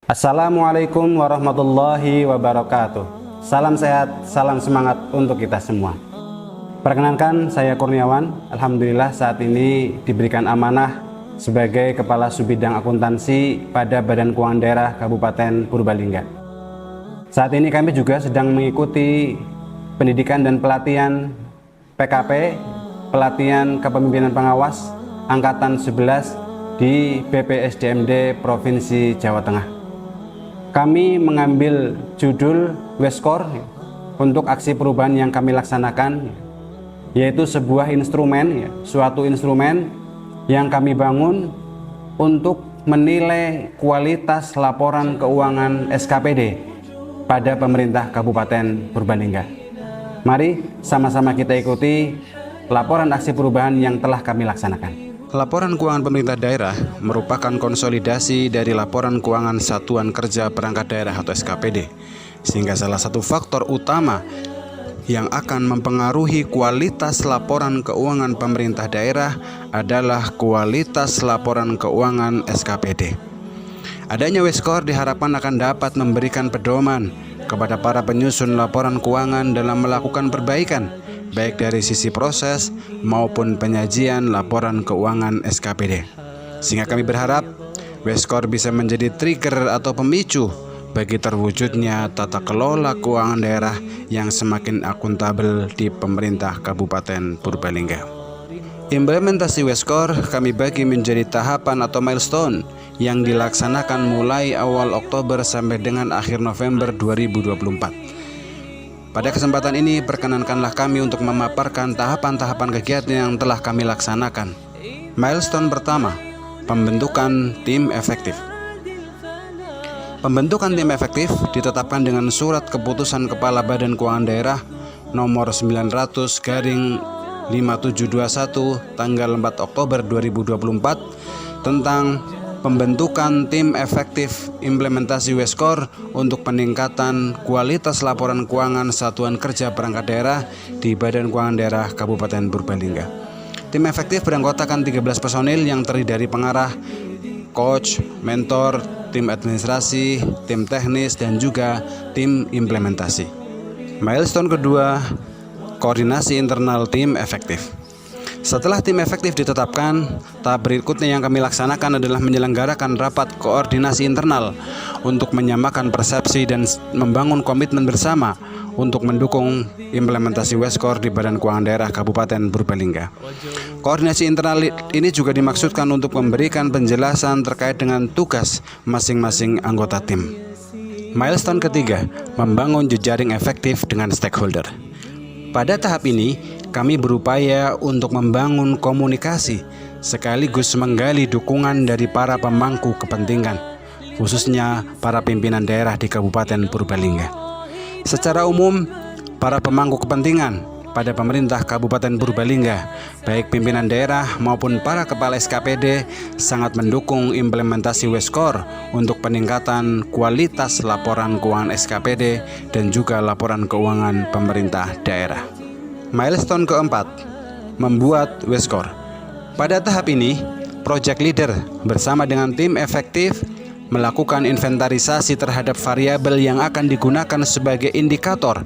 Assalamualaikum warahmatullahi wabarakatuh. Salam sehat, salam semangat untuk kita semua. Perkenalkan, saya Kurniawan. Alhamdulillah saat ini diberikan amanah sebagai Kepala Subbidang Akuntansi pada Badan Keuangan Daerah Kabupaten Purbalingga. Saat ini kami juga sedang mengikuti pendidikan dan pelatihan PKP, pelatihan kepemimpinan pengawas Angkatan 11 di BPSDMD Provinsi Jawa Tengah. Kami mengambil judul Weskor untuk aksi perubahan yang kami laksanakan, yaitu sebuah instrumen, suatu instrumen yang kami bangun untuk menilai kualitas laporan keuangan SKPD pada pemerintah Kabupaten Purbalingga. Mari sama-sama kita ikuti laporan aksi perubahan yang telah kami laksanakan. Laporan keuangan pemerintah daerah merupakan konsolidasi dari laporan keuangan Satuan Kerja Perangkat Daerah atau SKPD, sehingga salah satu faktor utama yang akan mempengaruhi kualitas laporan keuangan pemerintah daerah adalah kualitas laporan keuangan SKPD. Adanya Weskor diharapkan akan dapat memberikan pedoman kepada para penyusun laporan keuangan dalam melakukan perbaikan baik dari sisi proses maupun penyajian laporan keuangan SKPD. Sehingga kami berharap Weskor bisa menjadi trigger atau pemicu bagi terwujudnya tata kelola keuangan daerah yang semakin akuntabel di pemerintah Kabupaten Purbalingga. Implementasi Weskor kami bagi menjadi tahapan atau milestone yang dilaksanakan mulai awal Oktober sampai dengan akhir November 2024. Pada kesempatan ini, perkenankanlah kami untuk memaparkan tahapan-tahapan kegiatan yang telah kami laksanakan. Milestone pertama, pembentukan tim efektif. Pembentukan tim efektif ditetapkan dengan surat keputusan Kepala Badan Keuangan Daerah nomor 900/5721 tanggal 4 Oktober 2024 tentang pembentukan tim efektif implementasi Weskor untuk peningkatan kualitas laporan keuangan Satuan Kerja Perangkat Daerah di Badan Keuangan Daerah Kabupaten Purbalingga. Tim efektif beranggotakan 13 personil yang terdiri dari pengarah, coach, mentor, tim administrasi, tim teknis, dan juga tim implementasi. Milestone kedua, koordinasi internal tim efektif. Setelah tim efektif ditetapkan, tahap berikutnya yang kami laksanakan adalah menyelenggarakan rapat koordinasi internal untuk menyamakan persepsi dan membangun komitmen bersama untuk mendukung implementasi Weskor di Badan Keuangan Daerah Kabupaten Purbalingga. Koordinasi internal ini juga dimaksudkan untuk memberikan penjelasan terkait dengan tugas masing-masing anggota tim. Milestone ketiga, membangun jejaring efektif dengan stakeholder. Pada tahap ini, kami berupaya untuk membangun komunikasi sekaligus menggali dukungan dari para pemangku kepentingan, khususnya para pimpinan daerah di Kabupaten Purbalingga. Secara umum, para pemangku kepentingan pada pemerintah Kabupaten Purbalingga, baik pimpinan daerah maupun para kepala SKPD, sangat mendukung implementasi Weskor untuk peningkatan kualitas laporan keuangan SKPD dan juga laporan keuangan pemerintah daerah. Milestone keempat, membuat Weskor. Pada tahap ini, project leader bersama dengan tim efektif melakukan inventarisasi terhadap variabel yang akan digunakan sebagai indikator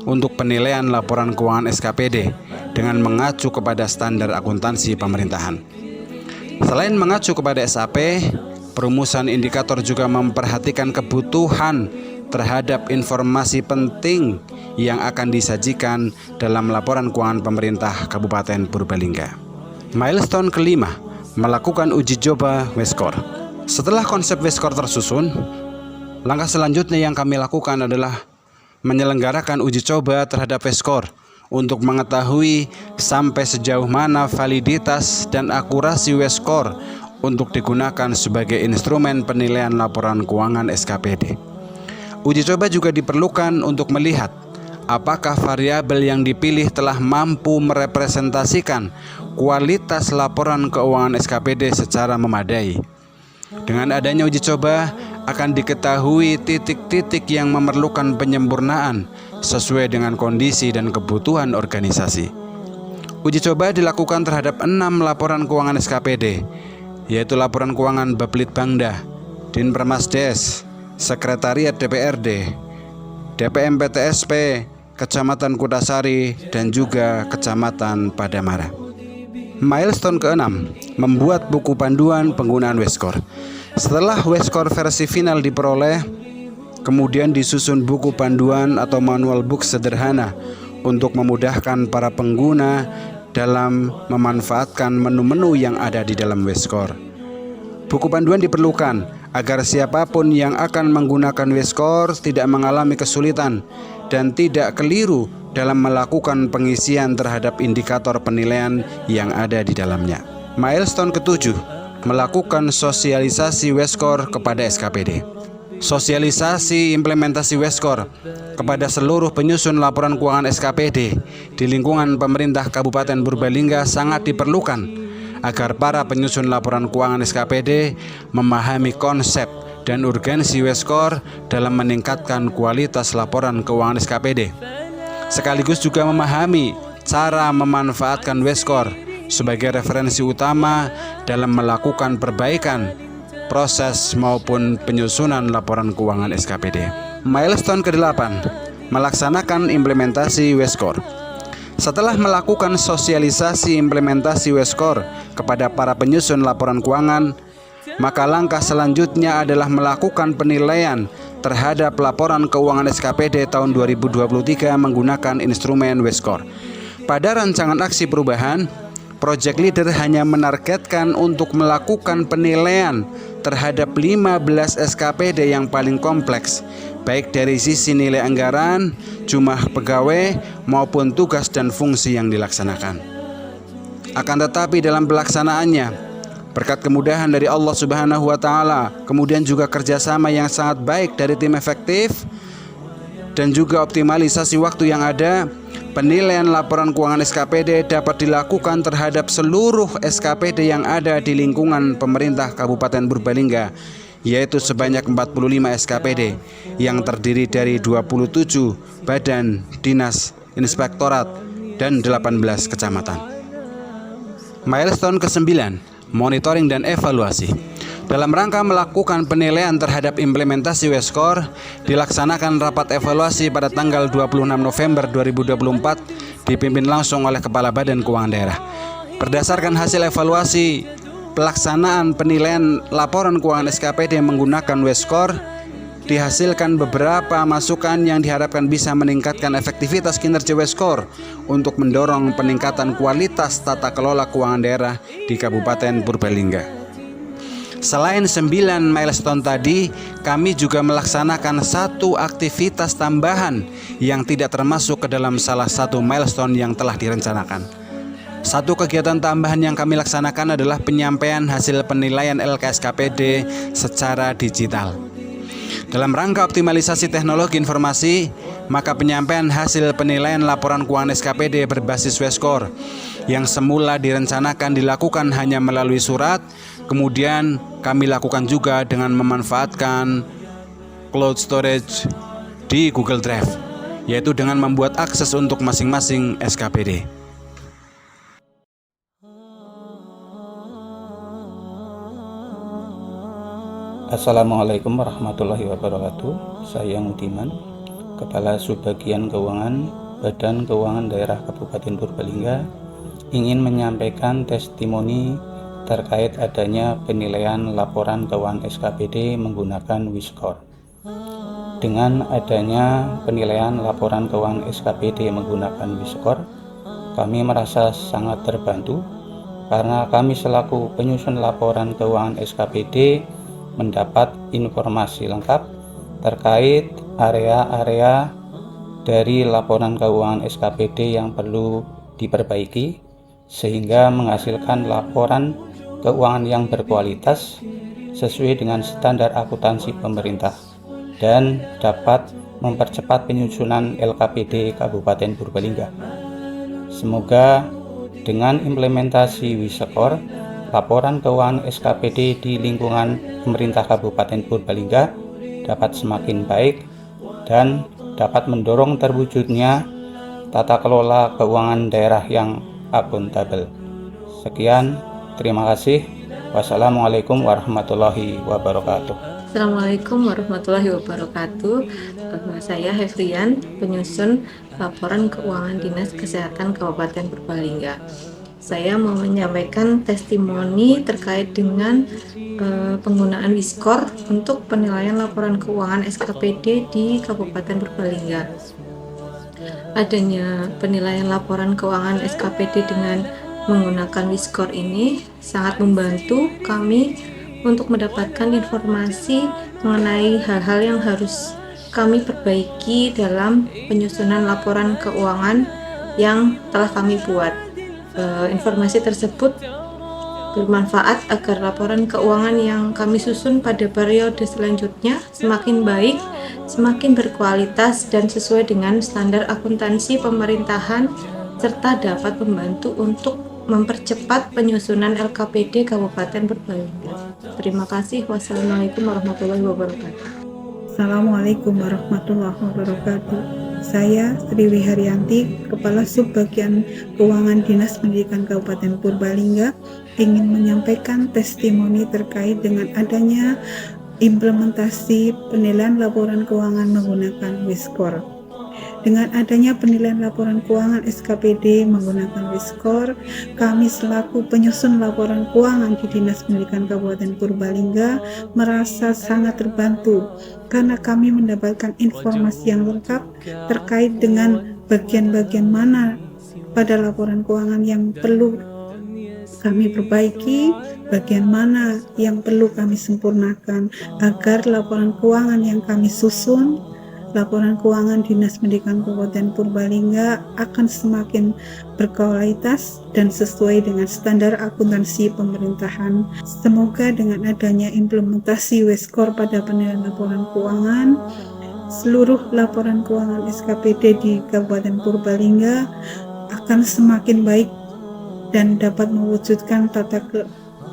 untuk penilaian laporan keuangan SKPD dengan mengacu kepada standar akuntansi pemerintahan. Selain mengacu kepada SAP, perumusan indikator juga memperhatikan kebutuhan terhadap informasi penting yang akan disajikan dalam laporan keuangan pemerintah Kabupaten Purbalingga. Milestone kelima, melakukan uji coba Weskor. Setelah konsep Weskor tersusun, langkah selanjutnya yang kami lakukan adalah menyelenggarakan uji coba terhadap Weskor untuk mengetahui sampai sejauh mana validitas dan akurasi Weskor untuk digunakan sebagai instrumen penilaian laporan keuangan SKPD. Uji coba juga diperlukan untuk melihat apakah variabel yang dipilih telah mampu merepresentasikan kualitas laporan keuangan SKPD secara memadai. Dengan adanya uji coba, akan diketahui titik-titik yang memerlukan penyempurnaan sesuai dengan kondisi dan kebutuhan organisasi. Uji coba dilakukan terhadap 6 laporan keuangan SKPD, yaitu laporan keuangan Baplitbangda, Dinpermasdes, Sekretariat DPRD, DPM PTSP, Kecamatan Kutasari, dan juga Kecamatan Padamara. Milestone ke-6, membuat buku panduan penggunaan Weskor. Setelah Weskor versi final diperoleh, kemudian disusun buku panduan atau manual book sederhana untuk memudahkan para pengguna dalam memanfaatkan menu-menu yang ada di dalam Weskor. Buku panduan diperlukan agar siapapun yang akan menggunakan Weskor tidak mengalami kesulitan dan tidak keliru dalam melakukan pengisian terhadap indikator penilaian yang ada di dalamnya. Milestone ke-7, melakukan sosialisasi Weskor kepada SKPD. Sosialisasi implementasi Weskor kepada seluruh penyusun laporan keuangan SKPD di lingkungan pemerintah Kabupaten Purbalingga sangat diperlukan agar para penyusun laporan keuangan SKPD memahami konsep dan urgensi Weskor dalam meningkatkan kualitas laporan keuangan SKPD, sekaligus juga memahami cara memanfaatkan Weskor sebagai referensi utama dalam melakukan perbaikan proses maupun penyusunan laporan keuangan SKPD. Milestone ke-8, melaksanakan implementasi Weskor. Setelah melakukan sosialisasi implementasi Weskor kepada para penyusun laporan keuangan, maka langkah selanjutnya adalah melakukan penilaian terhadap laporan keuangan SKPD tahun 2023 menggunakan instrumen Weskor. Pada rancangan aksi perubahan, Project Leader hanya menargetkan untuk melakukan penilaian terhadap 15 SKPD yang paling kompleks, baik dari sisi nilai anggaran, jumlah pegawai, maupun tugas dan fungsi yang dilaksanakan. Akan tetapi dalam pelaksanaannya, berkat kemudahan dari Allah Subhanahu wa Ta'ala, kemudian juga kerjasama yang sangat baik dari tim efektif, dan juga optimalisasi waktu yang ada, penilaian laporan keuangan SKPD dapat dilakukan terhadap seluruh SKPD yang ada di lingkungan pemerintah Kabupaten Purbalingga, yaitu sebanyak 45 SKPD yang terdiri dari 27 badan dinas inspektorat dan 18 kecamatan. Milestone ke-9, monitoring dan evaluasi. Dalam rangka melakukan penilaian terhadap implementasi Weskor, dilaksanakan rapat evaluasi pada tanggal 26 November 2024 dipimpin langsung oleh Kepala Badan Keuangan Daerah. Berdasarkan hasil evaluasi pelaksanaan penilaian laporan keuangan SKPD menggunakan Weskor, dihasilkan beberapa masukan yang diharapkan bisa meningkatkan efektivitas kinerja Weskor untuk mendorong peningkatan kualitas tata kelola keuangan daerah di Kabupaten Purbalingga. Selain 9 milestone tadi, kami juga melaksanakan satu aktivitas tambahan yang tidak termasuk ke dalam salah satu milestone yang telah direncanakan. Satu kegiatan tambahan yang kami laksanakan adalah penyampaian hasil penilaian LKSKPD secara digital. Dalam rangka optimalisasi teknologi informasi, maka penyampaian hasil penilaian laporan keuangan SKPD berbasis Weskor yang semula direncanakan dilakukan hanya melalui surat, kemudian kami lakukan juga dengan memanfaatkan cloud storage di Google Drive, yaitu dengan membuat akses untuk masing-masing SKPD. Assalamualaikum warahmatullahi wabarakatuh. Saya Mudiman, Kepala Subbagian Keuangan Badan Keuangan Daerah Kabupaten Purbalingga, ingin menyampaikan testimoni terkait adanya penilaian laporan keuangan SKPD menggunakan Weskor. Dengan adanya penilaian laporan keuangan SKPD menggunakan Weskor, kami merasa sangat terbantu karena kami selaku penyusun laporan keuangan SKPD mendapat informasi lengkap terkait area-area dari laporan keuangan SKPD yang perlu diperbaiki sehingga menghasilkan laporan keuangan yang berkualitas sesuai dengan standar akuntansi pemerintah dan dapat mempercepat penyusunan LKPD Kabupaten Purbalingga. Semoga dengan implementasi Weskor, laporan keuangan SKPD di lingkungan pemerintah Kabupaten Purbalingga dapat semakin baik dan dapat mendorong terwujudnya tata kelola keuangan daerah yang akuntabel. Sekian, terima kasih. Wassalamualaikum warahmatullahi wabarakatuh. Assalamualaikum warahmatullahi wabarakatuh. Saya Hefrian, penyusun laporan keuangan Dinas Kesehatan Kabupaten Purbalingga. Saya mau menyampaikan testimoni terkait dengan penggunaan Wiskor untuk penilaian laporan keuangan SKPD di Kabupaten Purbalingga. Adanya penilaian laporan keuangan SKPD dengan menggunakan Wiskor ini sangat membantu kami untuk mendapatkan informasi mengenai hal-hal yang harus kami perbaiki dalam penyusunan laporan keuangan yang telah kami buat. Informasi tersebut bermanfaat agar laporan keuangan yang kami susun pada periode selanjutnya semakin baik, semakin berkualitas dan sesuai dengan standar akuntansi pemerintahan, serta dapat membantu untuk mempercepat penyusunan LKPD Kabupaten Purbalingga. Terima kasih. Wassalamualaikum warahmatullahi wabarakatuh. Assalamualaikum warahmatullahi wabarakatuh. Saya Sri Wiharyanti, Kepala Subbagian Keuangan Dinas Pendidikan Kabupaten Purbalingga, ingin menyampaikan testimoni terkait dengan adanya implementasi penilaian laporan keuangan menggunakan Wiskor. Dengan adanya penilaian laporan keuangan SKPD menggunakan Wiskor, kami selaku penyusun laporan keuangan di Dinas Pendidikan Kabupaten Purbalingga merasa sangat terbantu karena kami mendapatkan informasi yang lengkap terkait dengan bagian-bagian mana pada laporan keuangan yang perlu kami perbaiki, bagian mana yang perlu kami sempurnakan agar laporan keuangan yang kami susun, laporan keuangan Dinas Pendidikan Kabupaten Purbalingga akan semakin berkualitas dan sesuai dengan standar akuntansi pemerintahan. Semoga dengan adanya implementasi Wiskor pada penilaian laporan keuangan, seluruh laporan keuangan SKPD di Kabupaten Purbalingga akan semakin baik dan dapat mewujudkan tata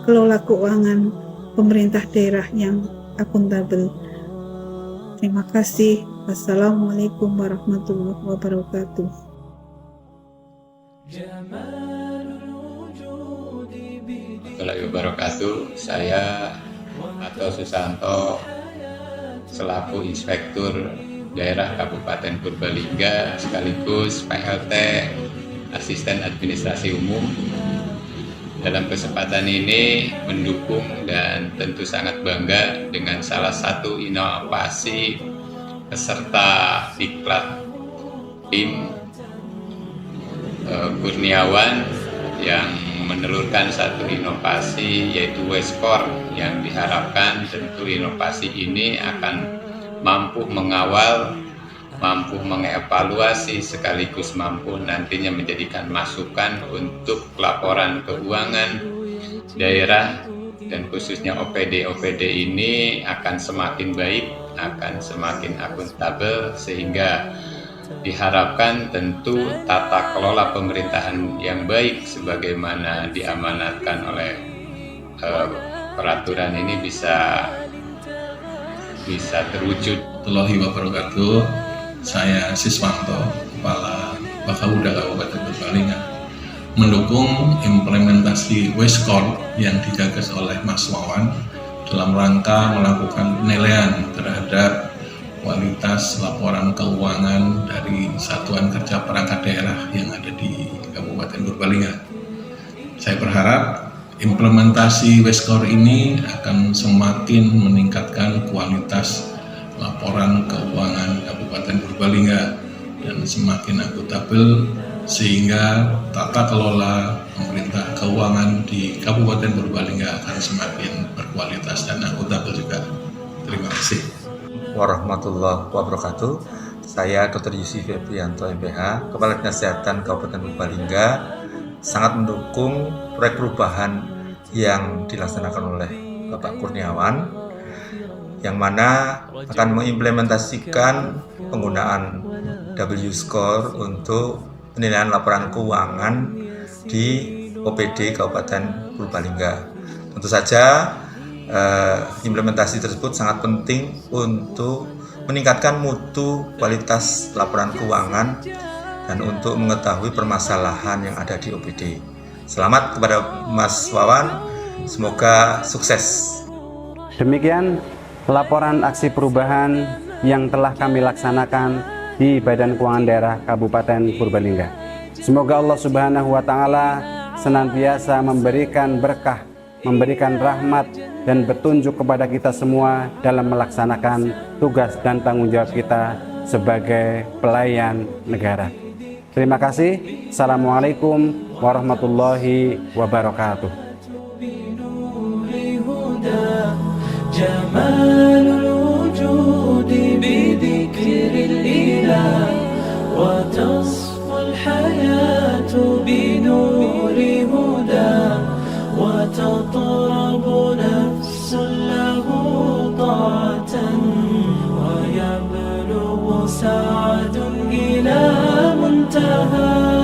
kelola keuangan pemerintah daerah yang akuntabel. Terima kasih. Wassalamualaikum warahmatullahi wabarakatuh. Warahmatullahi wabarakatuh. Saya Atto Susanto selaku Inspektur Daerah Kabupaten Purbalingga sekaligus PLT Asisten Administrasi Umum. Dalam kesempatan ini mendukung dan tentu sangat bangga dengan salah satu inovasi peserta diklat tim Kurniawan yang menelurkan satu inovasi yaitu Wiskor, yang diharapkan tentu inovasi ini akan mampu mengawal, mampu mengevaluasi, sekaligus mampu nantinya menjadikan masukan untuk laporan keuangan daerah dan khususnya OPD ini akan semakin baik, akan semakin akuntabel, sehingga diharapkan tentu tata kelola pemerintahan yang baik sebagaimana diamanatkan oleh peraturan ini bisa terwujud. Warahmatullahi wabarakatuh. Saya Siswanto, Kepala Bakauda Kabupaten Purbalingga, mendukung implementasi Wiskor yang digagas oleh Mas Wawan dalam rangka melakukan penilaian terhadap kualitas laporan keuangan dari Satuan Kerja Perangkat Daerah yang ada di Kabupaten Purbalingga. Saya berharap implementasi Wiskor ini akan semakin meningkatkan kualitas laporan keuangan Kabupaten Purbalingga dan semakin akuntabel, sehingga tata kelola pemerintah keuangan di Kabupaten Purbalingga akan semakin berkualitas dan akuntabel juga. Terima kasih. Warahmatullahi wabarakatuh. Saya Dr. Yusuf Febrianto MPH, Kepala Dinas Kesehatan Kabupaten Purbalingga, sangat mendukung proyek perubahan yang dilaksanakan oleh Bapak Kurniawan, yang mana akan mengimplementasikan penggunaan Wiskor untuk penilaian laporan keuangan di OPD Kabupaten Purbalingga. Tentu saja implementasi tersebut sangat penting untuk meningkatkan mutu kualitas laporan keuangan dan untuk mengetahui permasalahan yang ada di OPD. Selamat kepada Mas Wawan, semoga sukses. Demikian laporan aksi perubahan yang telah kami laksanakan di Badan Keuangan Daerah Kabupaten Purbalingga. Semoga Allah Subhanahu wa Ta'ala senantiasa memberikan berkah, memberikan rahmat dan petunjuk kepada kita semua dalam melaksanakan tugas dan tanggung jawab kita sebagai pelayan negara. Terima kasih. Assalamualaikum warahmatullahi wabarakatuh. جمال الوجود بذكر الإله وتصفى الحياة بنور هدى وتطرب نفس له طاعة ويبلغ سعد إلى منتهى